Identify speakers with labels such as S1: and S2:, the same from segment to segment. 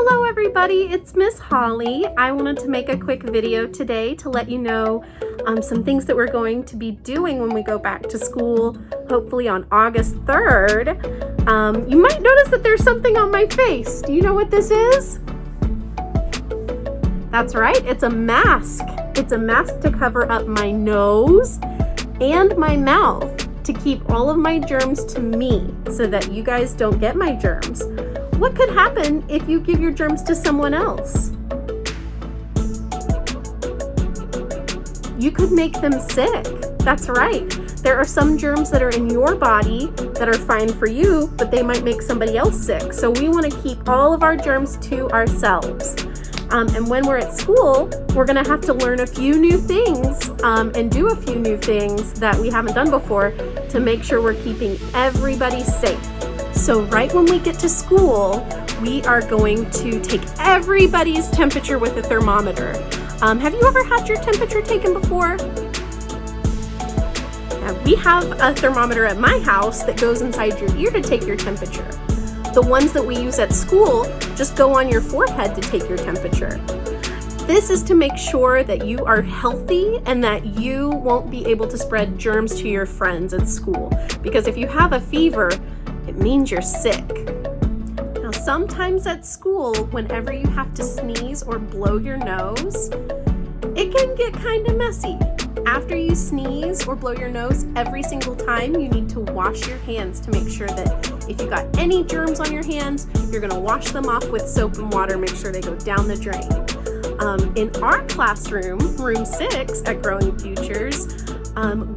S1: Hello everybody, it's Miss Holly. I wanted to make a quick video today to let you know some things that we're going to be doing when we go back to school, hopefully on August 3rd. You might notice that there's something on my face. Do you know what this is? That's right, it's a mask. It's a mask to cover up my nose and my mouth to keep all of my germs to me so that you guys don't get my germs. What could happen if you give your germs to someone else? You could make them sick. That's right. There are some germs that are in your body that are fine for you, but they might make somebody else sick. So we want to keep all of our germs to ourselves. And when we're at school, we're going to have to learn a few new things and do a few new things that we haven't done before to make sure we're keeping everybody safe. So right when we get to school, we are going to take everybody's temperature with a thermometer. Have you ever had your temperature taken before? We have a thermometer at my house that goes inside your ear to take your temperature. The ones that we use at school just go on your forehead to take your temperature. This is to make sure that you are healthy and that you won't be able to spread germs to your friends at school. Because if you have a fever, it means you're sick. Now, sometimes at school, whenever you have to sneeze or blow your nose, it can get kind of messy. After you sneeze or blow your nose, every single time you need to wash your hands to make sure that if you got any germs on your hands, you're gonna wash them off with soap and water, make sure they go down the drain. In our classroom, room 6 at Growing Futures,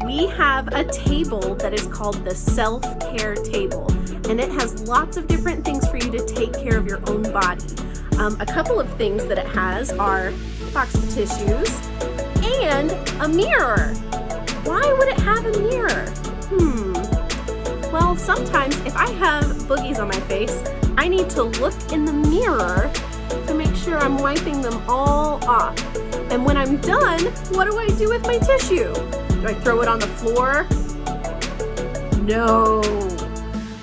S1: we have a table that is called the self-care table, and it has lots of different things for you to take care of your own body. A couple of things that it has are a box of tissues and a mirror. Why would it have a mirror? Well, sometimes if I have boogies on my face, I need to look in the mirror to make sure I'm wiping them all off. And when I'm done, what do I do with my tissue? Do I throw it on the floor? No,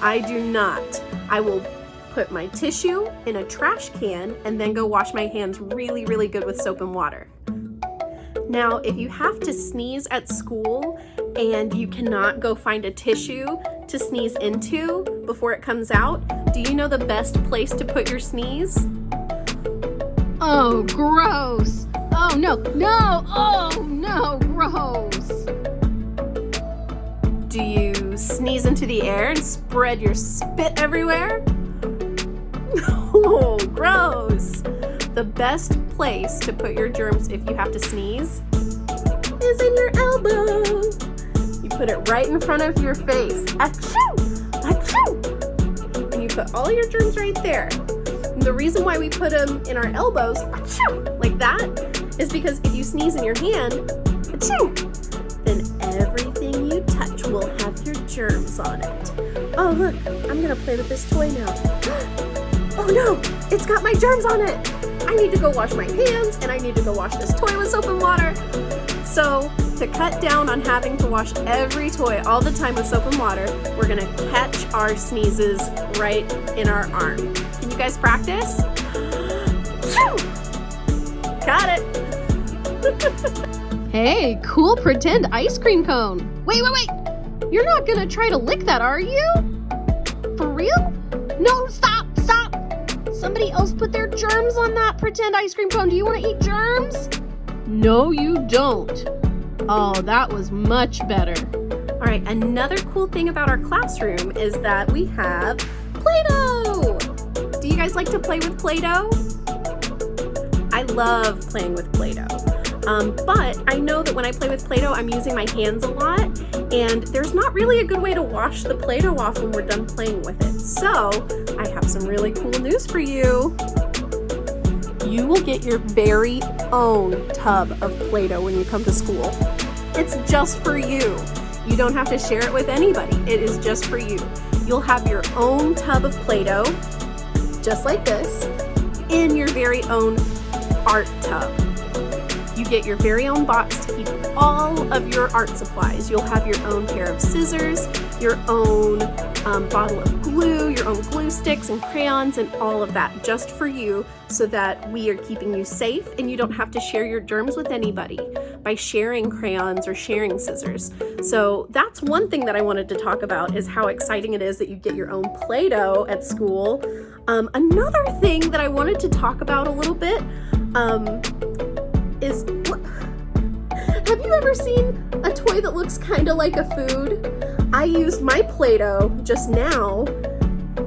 S1: I do not. I will put my tissue in a trash can and then go wash my hands really, really good with soap and water. Now, if you have to sneeze at school and you cannot go find a tissue to sneeze into before it comes out, do you know the best place to put your sneeze?
S2: Oh, gross. Oh, no. Oh, no, gross.
S1: Do you sneeze into the air and spread your spit everywhere? Oh, gross. The best place to put your germs if you have to sneeze is in your elbow. You put it right in front of your face. Achoo! Achoo! And you put all your germs right there. And the reason why we put them in our elbows, achoo, like that, is because if you sneeze in your hand, achoo, then everything you touch will have your germs on it. Oh, look, I'm gonna play with this toy now. Oh no, it's got my germs on it. I need to go wash my hands and I need to go wash this toy with soap and water. So to cut down on having to wash every toy all the time with soap and water, we're gonna catch our sneezes right in our arm. Can you guys practice? Got it.
S2: Hey, cool pretend ice cream cone. Wait. You're not gonna try to lick that, are you? For real? No, stop. Somebody else put their germs on that pretend ice cream cone. Do you want to eat germs? No, you don't. Oh, that was much better.
S1: All right, another cool thing about our classroom is that we have Play-Doh. Do you guys like to play with Play-Doh? I love playing with Play-Doh. But I know that when I play with Play-Doh, I'm using my hands a lot, and there's not really a good way to wash the Play-Doh off when we're done playing with it. So I have some really cool news for you. You will get your very own tub of Play-Doh when you come to school. It's just for you. You don't have to share it with anybody. It is just for you. You'll have your own tub of Play-Doh, just like this, in your very own art tub. You get your very own box to keep all of your art supplies. You'll have your own pair of scissors, your own bottle of glue, your own glue sticks and crayons and all of that just for you, so that we are keeping you safe and you don't have to share your germs with anybody by sharing crayons or sharing scissors. So that's one thing that I wanted to talk about, is how exciting it is that you get your own Play-Doh at school. Another thing that I wanted to talk about a little bit is, have you ever seen a toy that looks kind of like a food? I used my Play-Doh just now.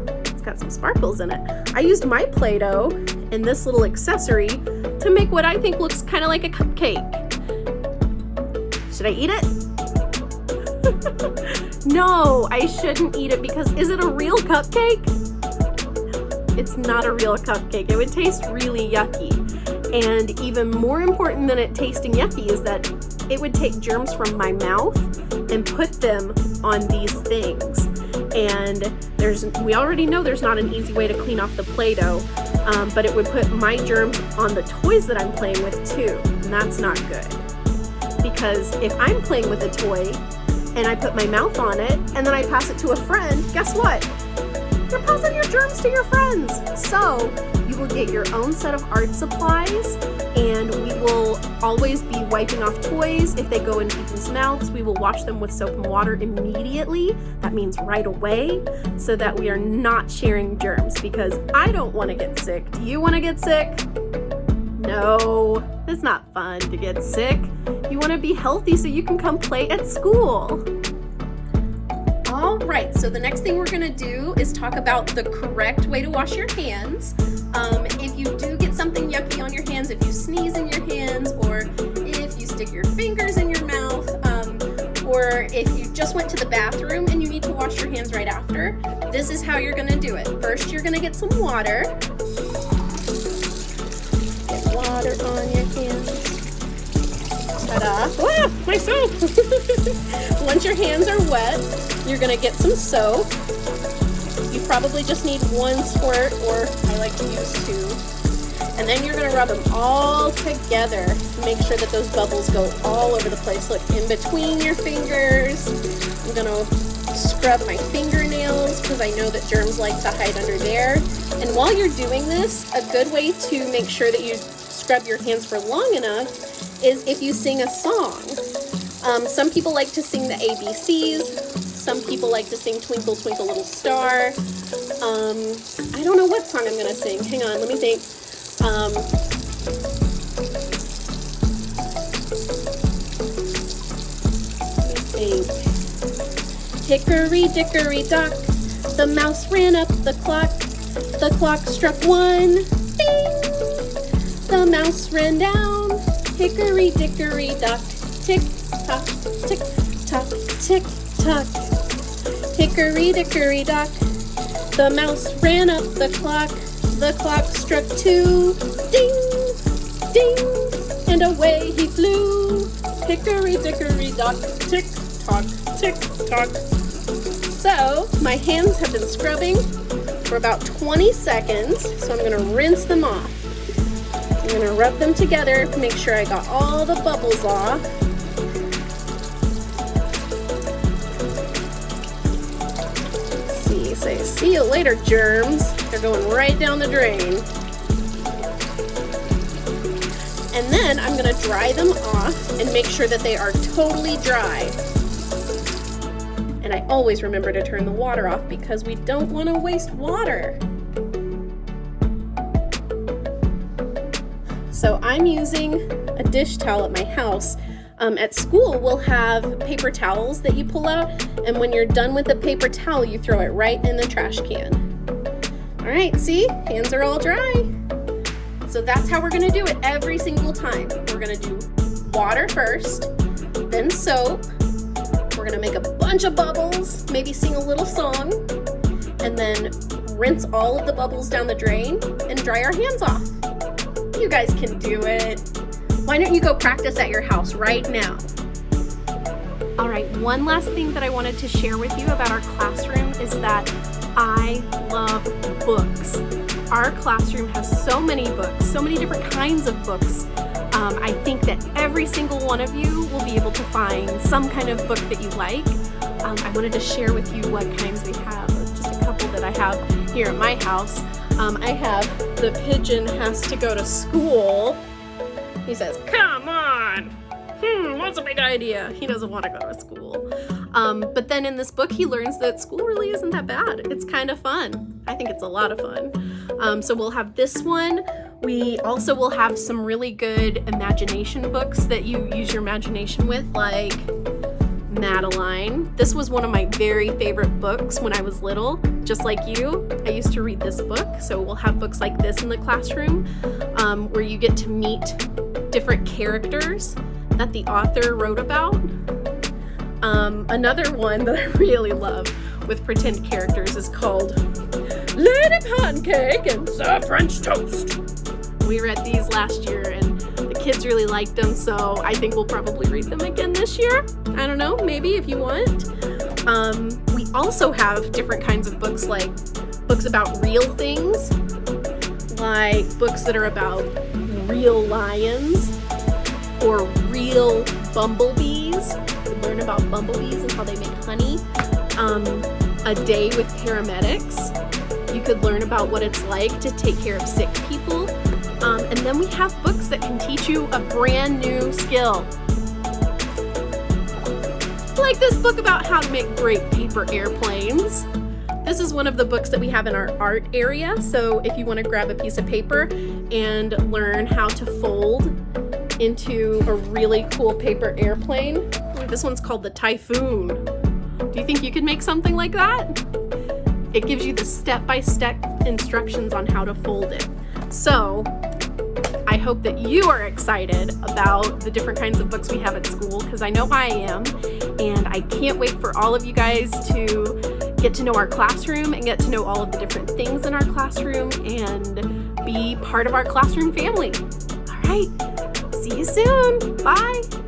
S1: It's got some sparkles in it. I used my Play-Doh and this little accessory to make what I think looks kind of like a cupcake. Should I eat it? No, I shouldn't eat it, because is it a real cupcake? It's not a real cupcake. It would taste really yucky. And even more important than it tasting yucky is that it would take germs from my mouth and put them on these things. And we already know there's not an easy way to clean off the Play-Doh, but it would put my germs on the toys that I'm playing with too, and that's not good. Because if I'm playing with a toy and I put my mouth on it and then I pass it to a friend, guess what? You're passing your germs to your friends. So you will get your own set of art supplies, and we will always be wiping off toys. If they go in people's mouths, we will wash them with soap and water immediately. That means right away, so that we are not sharing germs, because I don't want to get sick. Do you want to get sick? No, it's not fun to get sick. You want to be healthy so you can come play at school. All right, so the next thing we're gonna do is talk about the correct way to wash your hands. If you do get something yucky on your hands, if you sneeze in your hands, or if you stick your fingers in your mouth, or if you just went to the bathroom and you need to wash your hands right after, this is how you're gonna do it. First, you're gonna get some water. Get water on your hands. Ta-da! Ah, my soap! Once your hands are wet, you're gonna get some soap. You probably just need one squirt, or I like to use 2. And then you're gonna rub them all together to make sure that those bubbles go all over the place. Look, in between your fingers. I'm gonna scrub my fingernails because I know that germs like to hide under there. And while you're doing this, a good way to make sure that you scrub your hands for long enough is if you sing a song. Some people like to sing the ABCs. Some people like to sing Twinkle, Twinkle, Little Star. I don't know what song I'm gonna sing. Hang on, let me think. Hickory dickory dock, the mouse ran up the clock. The clock struck 1, ding! The mouse ran down. Hickory dickory dock, tick tock, tick tock, tick tock. Hickory dickory dock, the mouse ran up the clock. The clock struck 2, ding, ding, and away he flew. Hickory dickory dock, tick tock, tick tock. So my hands have been scrubbing for about 20 seconds, so I'm gonna rinse them off. I'm gonna rub them together to make sure I got all the bubbles off. Say, see you later, germs. They're going right down the drain. And then I'm gonna dry them off and make sure that they are totally dry. And I always remember to turn the water off because we don't want to waste water. So I'm using a dish towel at my house. At school, we'll have paper towels that you pull out, and when you're done with the paper towel, you throw it right in the trash can. All right, see? Hands are all dry. So that's how we're gonna do it every single time. We're gonna do water first, then soap. We're gonna make a bunch of bubbles, maybe sing a little song, and then rinse all of the bubbles down the drain and dry our hands off. You guys can do it. Why don't you go practice at your house right now? All right, one last thing that I wanted to share with you about our classroom is that I love books. Our classroom has so many books, so many different kinds of books. I think that every single one of you will be able to find some kind of book that you like. I wanted to share with you what kinds we have, just a couple that that I have here at my house. I have the pigeon has to go to school. He says, come on. What's a big idea? He doesn't want to go to school. But then in this book, he learns that school really isn't that bad. It's kind of fun. I think it's a lot of fun. So we'll have this one. We also will have some really good imagination books that you use your imagination with, like Madeline. This was one of my very favorite books when I was little. Just like you, I used to read this book. So we'll have books like this in the classroom, where you get to meet different characters that the author wrote about. Another one that I really love with pretend characters is called Lady Pancake and Sir French Toast. We read these last year and the kids really liked them, so I think we'll probably read them again this year. I don't know, maybe if you want. We also have different kinds of books, like books about real things, like books that are about real lions or real bumblebees. You learn about bumblebees and how they make honey. A day with paramedics. You could learn about what it's like to take care of sick people. And then we have books that can teach you a brand new skill. Like this book about how to make great paper airplanes. This is one of the books that we have in our art area. So if you want to grab a piece of paper and learn how to fold into a really cool paper airplane. This one's called the Typhoon. Do you think you could make something like that? It gives you the step-by-step instructions on how to fold it. So I hope that you are excited about the different kinds of books we have at school, because I know I am, and I can't wait for all of you guys to get to know our classroom and get to know all of the different things in our classroom and be part of our classroom family. All right, see you soon. Bye.